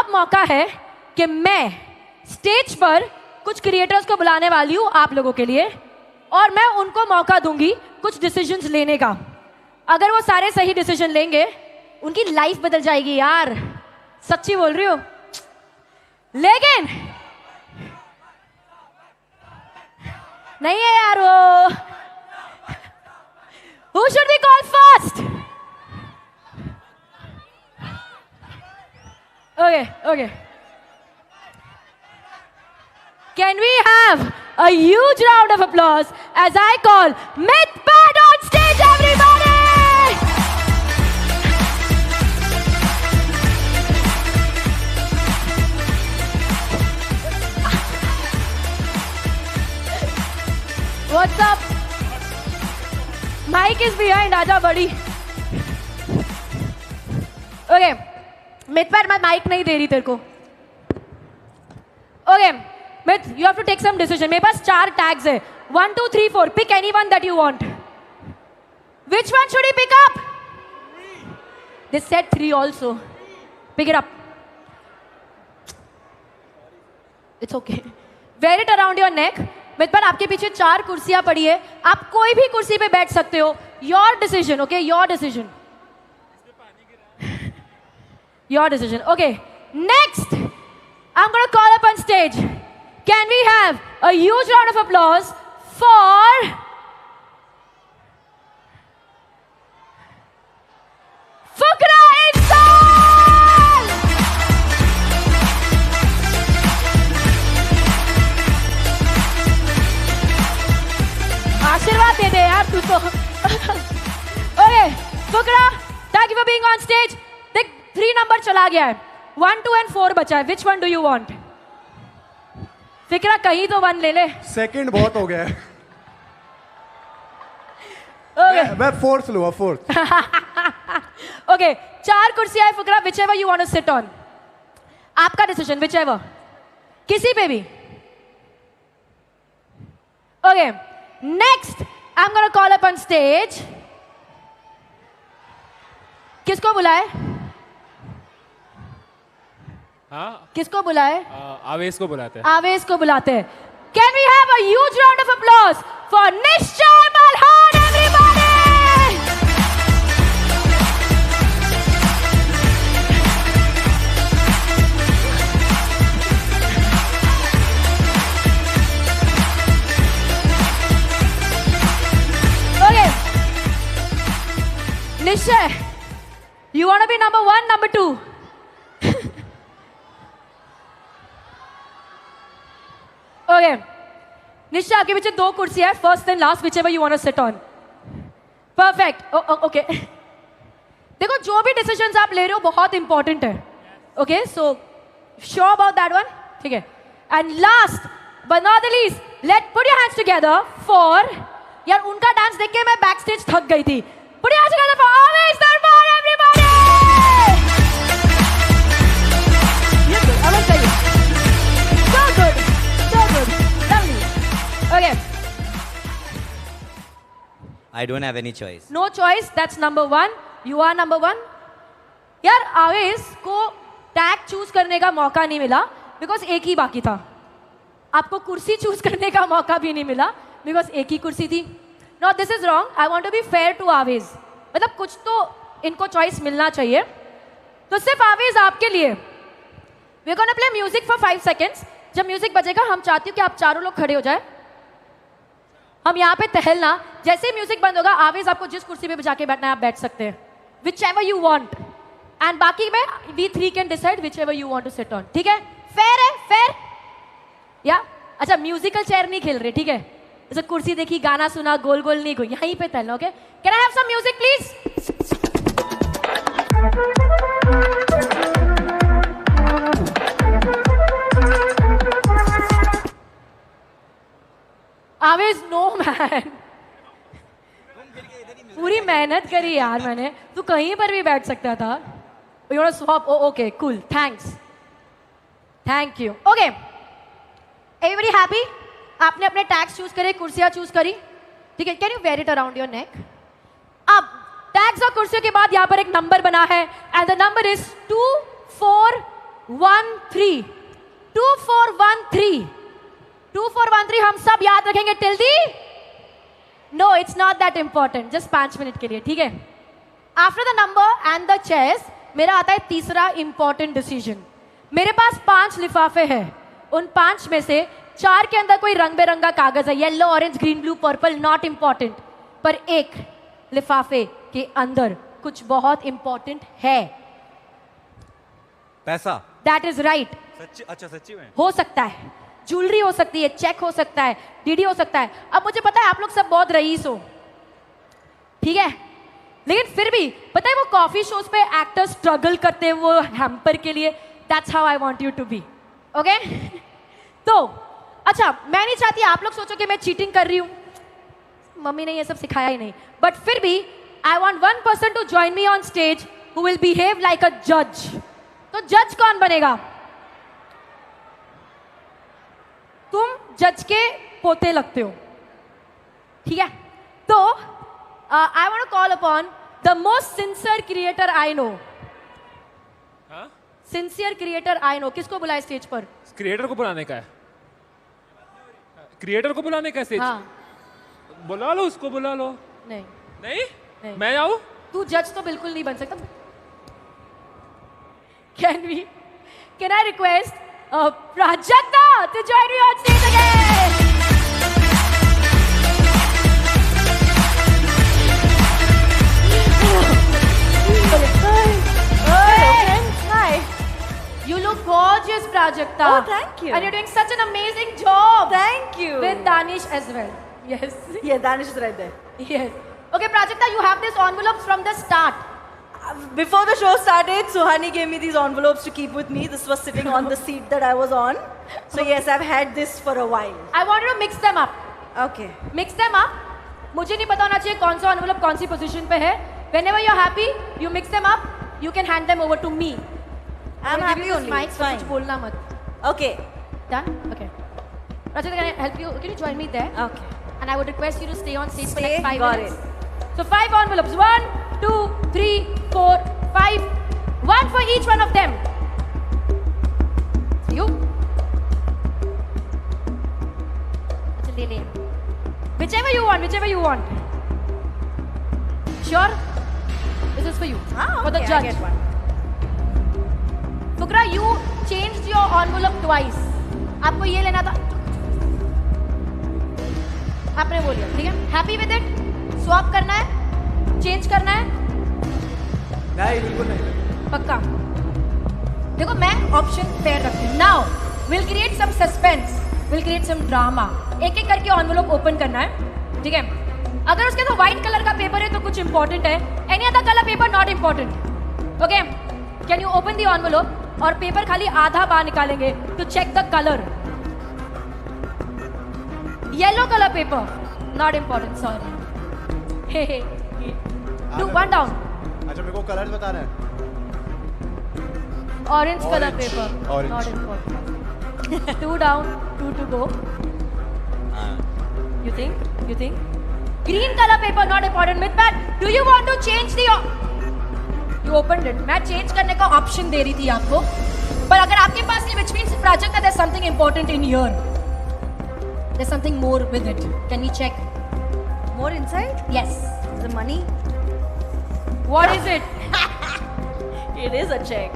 अब मौका है कि मैं स्टेज पर कुछ क्रिएटर्स को बुलाने वाली हूँ आप लोगों के लिए, और मैं उनको मौका दूंगी कुछ डिसीजंस लेने का। अगर वो सारे सही डिसीजन लेंगे, उनकी लाइफ बदल जाएगी यार, सच्ची बोल रही हूँ। लेकिन नहीं है यार वो। Who should we call first? Okay. Can we have a huge round of applause as I call Mithpad on stage, everybody! What's up? Mic is behind, आजा बड़ी। Okay, Mithpad मैं mic नहीं दे रही तेरे को। Okay, Mith, you have to take some decision. मेरे पास 4 tags है, 1, 2, 3, 4. Pick anyone that you want. Which one should he pick up? 3. They said 3 also. Pick it up. It's okay. Wear it around your neck. Mithpad, आपके पीछे 4 कुर्सियां पड़ी है, आप कोई भी कुर्सी पे बैठ सकते हो। Your decision, okay? Your decision. Your decision. Okay. Next, I'm gonna call up on stage. Can we have a huge round of applause for Fuqra Insan! आशीर्वाद दे दे यार तू तो। Okay, Fuqra, thank you for being on stage. देख 3 number चला गया है, 1, 2 and 4 बचा है। Which one do you want? फिक्रा कहीं तो 1 ले ले। सेकंड बहुत हो गया है। Okay. मैं फोर्थ लूँगा, फोर्थ। Okay, 4 कुर्सियां है फुकरा, whichever you want to sit on. आपका डिसीजन, whichever. किसी पे भी। Okay, next I'm gonna call up on stage. किसको बुलाए? हाँ, किसको बुलाए? आवेश को बुलाते हैं। आवेश को बुलाते हैं। Can we have a huge round of applause for Nishchay Malhan, everybody? Okay. Nishchay, you want to be number 1, number 2? Okay. निश्चय आपके पीछे 2 कुर्सियां है, first and last, whichever you want to sit on. Perfect. Okay. देखो जो भी decisions आप ले रहे हो बहुत इंपॉर्टेंट है. Okay, so sure about that one? ठीक है. And last but not the least, put your hands together for, यार उनका डांस देख के मैं बैक स्टेज थक गई थी. Put your hands together for Aवेश दरबार, everybody! Yes, Aवेश चाहिए. So good. Lovely. Okay. I don't have any choice. No choice. That's number 1. You are number 1. यार आवेश को टैग चूज करने का मौका नहीं मिला बिकॉज एक ही बाकी था. आपको कुर्सी चूज करने का मौका भी नहीं मिला बिकॉज एक ही कुर्सी थी. No, this is wrong. I want to be fair to Aavesh. मतलब कुछ तो इनको चॉइस मिलना चाहिए. तो सिर्फ आवेश आपके लिए we are gonna play music for 5 seconds. जब म्यूजिक बजेगा हम चाहती हूँ कि आप चारों लोग खड़े हो जाए. हम यहाँ पे टहलना. जैसे ही म्यूजिक बंद होगा आवेश आपको जिस कुर्सी पे जाके बैठना है आप बैठ सकते हैं. whichever you want. एंड बाकी में we 3 can decide whichever you want to sit on. ठीक है? फेयर है? फेयर? या अच्छा म्यूजिकल चेयर नहीं खेल रहे, ठीक है? जैसे कुर्सी देखी, गाना सुना, गोल गोल नहीं गई, यहीं पे टहलना. Okay, can I have some music please? Aavesh no man, पूरी मेहनत करी यार मैंने. तू कहीं पर भी बैठ सकता था. You want to swap? Okay cool, thanks, thank you. Okay, everybody happy? आपने अपने टैग्स चूज करे, कुर्सियां चूज करी, ठीक है? Can you wear it around your neck? अब टैग्स और कुर्सियों के बाद यहाँ पर एक नंबर बना है एंड द नंबर इज 2, 4, 1 3 2 4 1 3 2 4 1 3 हम सब याद रखेंगे till the no it's not that important just 5 minute के लिए ठीक है after the number and the chase मेरा आता है तीसरा इंपॉर्टेंट डिसीजन मेरे पास 5 लिफाफे हैं उन 5 में से 4 के अंदर कोई रंग बिरंगा कागज है yellow orange green blue purple not important पर एक लिफाफे के अंदर कुछ बहुत इंपॉर्टेंट है पैसा दैट इज राइट सच्ची अच्छा सच्ची में हो सकता है ज्वेलरी हो सकती है चेक हो सकता है डीडी हो सकता है अब मुझे पता है आप लोग सब बहुत रईस हो ठीक है लेकिन फिर भी पता है वो कॉफी शोज पे एक्टर्स स्ट्रगल करते हैं वो हैम्पर के लिए that's how I want you to be okay तो अच्छा मैं नहीं चाहती आप लोग सोचो कि मैं चीटिंग कर रही हूँ मम्मी ने ये सब सिखाया ही नहीं बट फिर भी I want 1 person to join me on stage who will behave like a जज तो जज कौन बनेगा तुम जज के पोते लगते हो ठीक है तो I want to call upon the most sincere creator I know हाँ सिंसियर क्रिएटर आई नो किसको बुलाए स्टेज पर क्रिएटर को बुलाने का है क्रिएटर को बुलाने का है स्टेज हाँ बुला लो उसको बुला लो नहीं नहीं, नहीं। मैं आऊँ तू जज तो बिल्कुल नहीं बन सकता can I request Prajakta to join me on stage again Hi. You look gorgeous, Prajakta. Oh, thank you. And you're doing such an amazing job. Thank you. With Danish as well. Yes. Yeah, Danish is right there. Yes. Okay, Prajakta, you have these envelopes from the start. Before the show started, Suhani gave me these envelopes to keep with me. This was sitting on the seat that I was on. So yes, I've had this for a while. I wanted to mix them up. Okay. Mix them up. मुझे नहीं पता होना चाहिए कौन सा envelope कौन सी position पे है. Whenever you're happy, you mix them up. You can hand them over to me. I'm I'll give happy you this only. mic, It's so fine. कुछ बोलना मत. Okay. Done? Okay. Prajakta, can I help you? Can you join me there? Okay. And I would request you to stay on stage for Stay, like 5 got minutes. So 5 envelopes. 1, 2, 3, 4, 5. 1 for each one of them. You. ले ले. Whichever you want. Whichever you want. Sure. This is for you. Ah, for the okay, judge. I get one. Fukra, you changed your envelope twice. आपको ये लेना था. आपने बोल दिया, ठीक है? Happy with it? Swap करना है? Change करना है? नहीं बिल्कुल नहीं पक्का. देखो मैं ऑप्शन फेयर रखती हूँ. Now we'll create some suspense. We'll create some drama. एक एक करके envelope open करना है, ठीक है? अगर उसके तो white color का पेपर है तो कुछ important है. Any other color paper not important. Okay? Can you open the envelope? और पेपर खाली आधा बाहर निकालेंगे to check the color. Yellow color paper not important. Sorry. Hey. Do one down. अच्छा मेरे को कलर बताना है Orange color Orange. paper. Orange. Not important. 2 down, 2 to go. You think? Green color paper not important. Mithpat, do you want to change the? You opened it. मैं change करने का option दे रही थी आपको. पर अगर आपके पास नहीं, which means Prajakta, there's something important in here. There's something more with it. Can we check? More inside? Yes. The money? What is it? It is a check.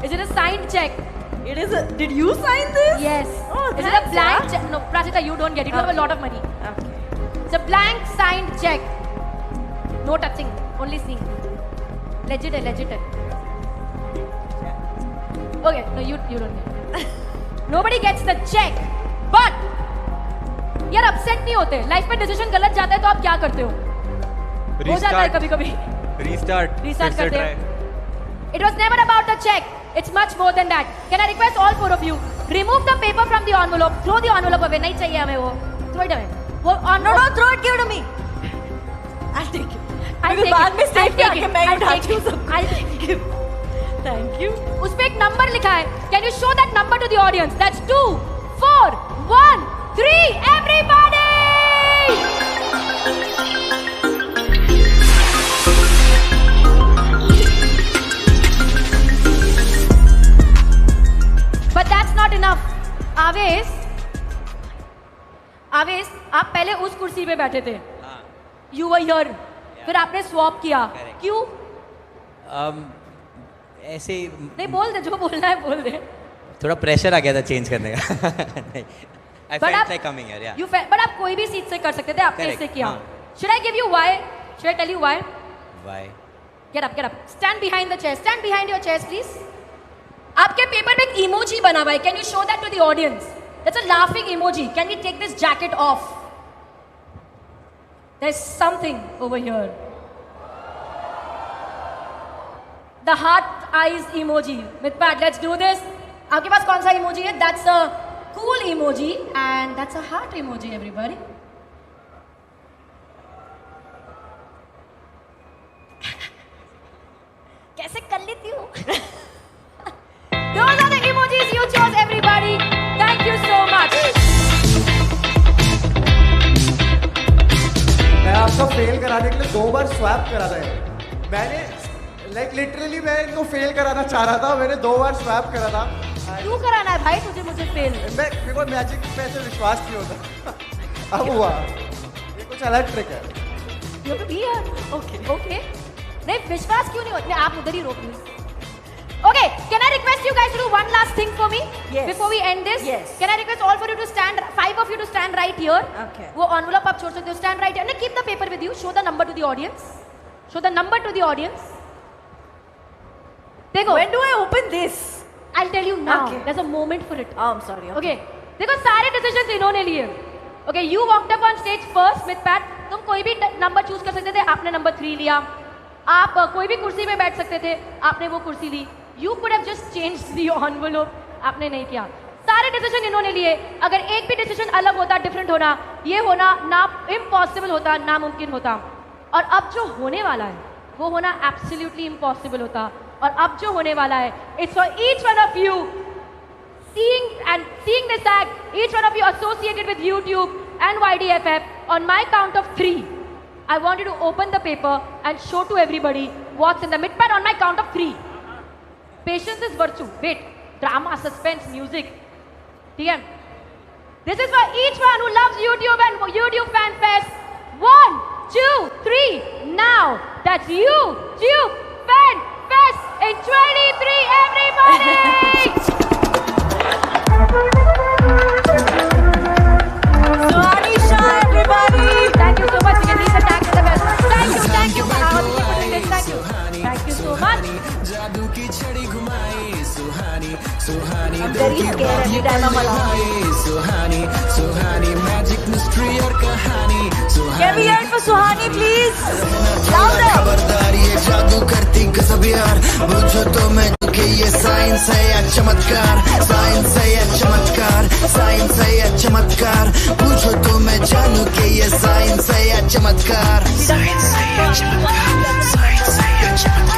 Is it a signed check? It is a. Did you sign this? Yes. Oh, Is it a thanks, blank yeah. check? No, Prajakta, you don't get it. You have a Okay. lot of money. Okay. It's a blank signed check. No touching, only seeing. Legit है. Okay, no, you don't get it. Nobody gets the check. But यार upset नहीं होते. Life में decision गलत जाता है तो आप क्या करते हो? हो जाता है कभी-कभी. Restart. Restart करते हैं. It was never about the check. It's much more than that. Can I request all 4 of you remove the paper from the envelope? Throw the envelope away. नहीं चाहिए हमें वो. Throw it away. वो No, throw it. Give it to me. I'll take it. Because बाद में stage पे आके मैं ही उठाती हूँ सब. I'll take it. Thank you. उस पे एक नंबर लिखा है. Can you show that number to the audience? That's 2, 4, 1, 3. Everybody! enough. आवेश, आप पहले उस कुर्सी पे बैठे थे. हाँ. You were here. फिर आपने swap किया. Correct. क्यों? ऐसे नहीं बोल दे, जो बोलना है बोल दे. थोड़ा प्रेशर आ गया था चेंज करने का. नहीं. I But felt आप- like coming here. Yeah. But आप कोई भी सीट से कर सकते थे, आपने Correct, इससे किया. हाँ. Should I give you why? Should I tell you why? Why? Get up, get up. Stand behind the chair. Stand behind your chairs, please. आपके पेपर में एक इमोजी बना हुआ है. Can you show that to the audience? That's a laughing emoji. Can we take this jacket off? There's something over here. The heart eyes emoji. Mitpat, let's do this. आपके पास कौन सा emoji है? That's a cool emoji and that's a heart emoji, everybody. कैसे कर लेती हूँ? Those are the emojis you chose, everybody. Thank you so much. मैं आपको फेल कराने के लिए 2 बार स्वैप करा था. मैंने लाइक लिटरली मैं इनको फेल कराना चाह रहा था. मैंने 2 बार स्वैप करा था. क्यों कराना है भाई तुझे मुझे फेल? मैं मेरे को मैजिक पे ऐसे विश्वास नहीं होता. अब हुआ. ये कुछ अलग ट्रिक है. You have to be here. Okay. Okay. नहीं विश्वास क्यों नहीं होता? नहीं, आप उधर ही रोक लीजिए. Okay, can I request you guys to do one last thing for me? Yes. Before we end this? Yes. Can I request all for you to stand, 5 of you to stand right here? Okay. वो envelope आप छोड़ सकते हो, stand right here. No, keep the paper with you. Show the number to the audience. Show the number to the audience. देखो. When do I open this? I'll tell you now. Okay. There's a moment for it. Oh, I'm sorry. Okay. देखो सारे decisions इन्होंने लिए. Okay, you walked up on stage first, Smith Pat. तुम कोई भी number choose कर सकते थे, आपने नंबर 3 लिया. आप कोई भी कुर्सी पे बैठ सकते थे, आपने वो कुर्सी ली. You could have just changed the envelope. आपने नहीं किया. सारे डिसीजन इन्होंने लिए. अगर एक भी डिसीजन अलग होता, डिफरेंट होना, ये होना ना इम्पॉसिबल होता, नामुमकिन होता. और अब जो होने वाला है, वो होना एब्सोल्युटली इम्पॉसिबल होता. और अब जो होने वाला है, it's for each one of you. Seeing this act, each one of you associated with YouTube and YDFF, on my count of 3, I want you to open the paper and show to everybody what's in the midpad on my count of 3. Patience is virtue. Wait, drama, suspense, music. ठीक है? This is for each one who loves YouTube and YouTube Fan Fest. 1, 2, 3. Now, that's YouTube Fan Fest in 23, everybody! Suhani Shah, everybody. Thank you so much. You can leave the tag in the bell. Thank you for putting this. Thank you so much. I'm very scared every time I'm alone. Can we hear it for Suhani, please? Louder. खबरदार ये जादू करती गजब यार. पूछो तो मैं कि ये साइंस है या चमत्कार. साइंस है या चमत्कार. साइंस है या चमत्कार. पूछो तो मैं जानू कि ये साइंस है या चमत्कार. साइंस है या चमत्कार. साइंस है या चमत्कार.